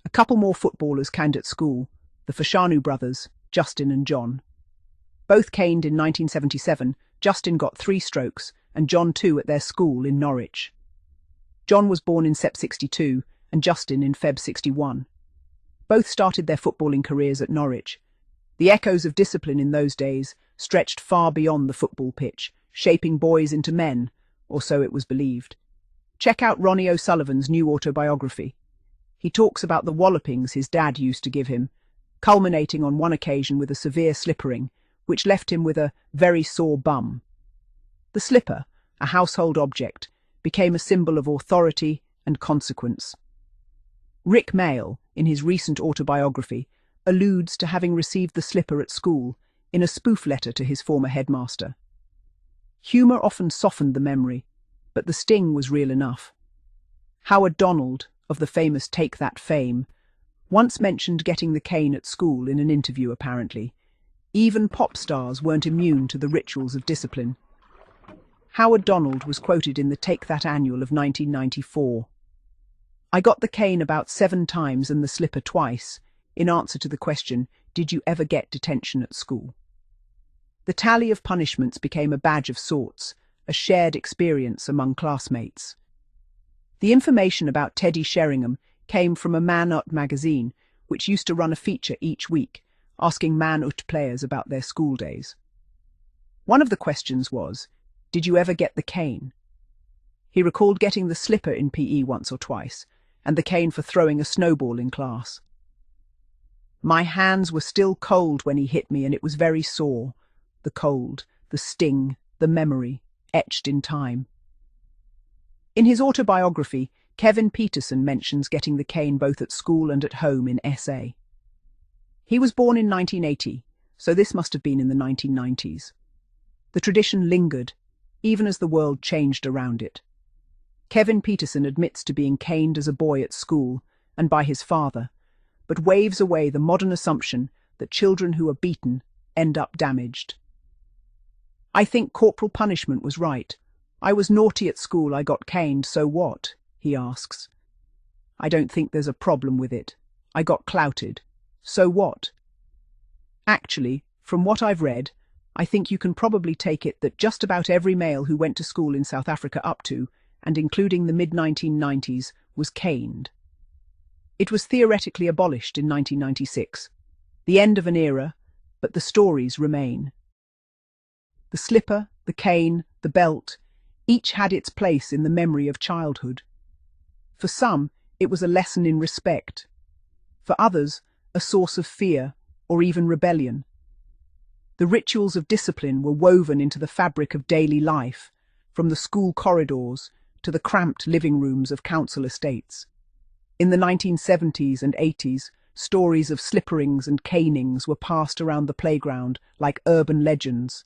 A couple more footballers canned at school, the Fashanu brothers, Justin and John. Both caned in 1977. Justin got 3 strokes and John 2 at their school in Norwich. John was born in Sep 62 and Justin in Feb 61. Both started their footballing careers at Norwich. The echoes of discipline in those days stretched far beyond the football pitch, shaping boys into men, or so it was believed. Check out Ronnie O'Sullivan's new autobiography. He talks about the wallopings his dad used to give him, culminating on one occasion with a severe slippering, which left him with a very sore bum. The slipper, a household object, became a symbol of authority and consequence. Rick Mayall, in his recent autobiography, alludes to having received the slipper at school in a spoof letter to his former headmaster. Humour often softened the memory, but the sting was real enough. Howard Donald, of the famous Take That fame, once mentioned getting the cane at school in an interview apparently. Even pop stars weren't immune to the rituals of discipline. Howard Donald was quoted in the Take That annual of 1994. "I got the cane about 7 times and the slipper twice, in answer to the question, 'Did you ever get detention at school?' The tally of punishments became a badge of sorts, a shared experience among classmates. The information about Teddy Sheringham came from a Man Ut magazine, which used to run a feature each week, asking Man Ut players about their school days. One of the questions was, "Did you ever get the cane?" He recalled getting the slipper in PE once or twice, and the cane for throwing a snowball in class. "My hands were still cold when he hit me and it was very sore. The cold, the sting, the memory, etched in time." In his autobiography, Kevin Peterson mentions getting the cane both at school and at home in SA. He was born in 1980, so this must have been in the 1990s. The tradition lingered, even as the world changed around it. Kevin Peterson admits to being caned as a boy at school and by his father, but waves away the modern assumption that children who are beaten end up damaged. "I think corporal punishment was right. I was naughty at school, I got caned, so what?" he asks. "I don't think there's a problem with it. I got clouted. So what?" Actually, from what I've read, I think you can probably take it that just about every male who went to school in South Africa up to, and including the mid-1990s, was caned. It was theoretically abolished in 1996. The end of an era, but the stories remain. The slipper, the cane, the belt, each had its place in the memory of childhood. For some, it was a lesson in respect. For others, a source of fear or even rebellion. The rituals of discipline were woven into the fabric of daily life, from the school corridors to the cramped living rooms of council estates. In the 1970s and 80s, stories of slipperings and canings were passed around the playground like urban legends.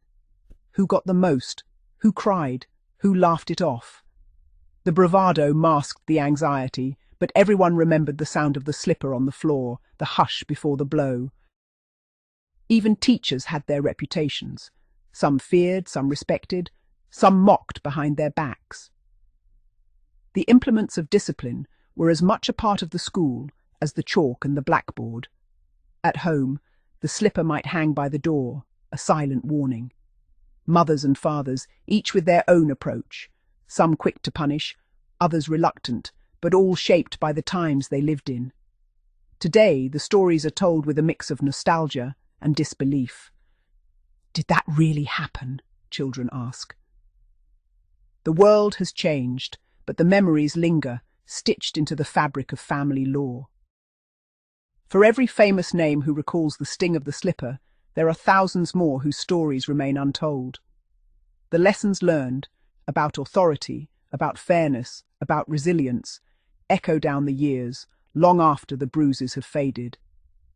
Who got the most? Who cried? Who laughed it off? The bravado masked the anxiety, but everyone remembered the sound of the slipper on the floor, the hush before the blow. Even teachers had their reputations. Some feared, some respected, some mocked behind their backs. The implements of discipline were as much a part of the school as the chalk and the blackboard. At home, the slipper might hang by the door, a silent warning. Mothers and fathers, each with their own approach, some quick to punish, others reluctant, but all shaped by the times they lived in. Today, the stories are told with a mix of nostalgia and disbelief. Did that really happen? Children ask. The world has changed, but the memories linger, stitched into the fabric of family lore. For every famous name who recalls the sting of the slipper, there are thousands more whose stories remain untold. The lessons learned about authority, about fairness, about resilience, echo down the years, long after the bruises have faded.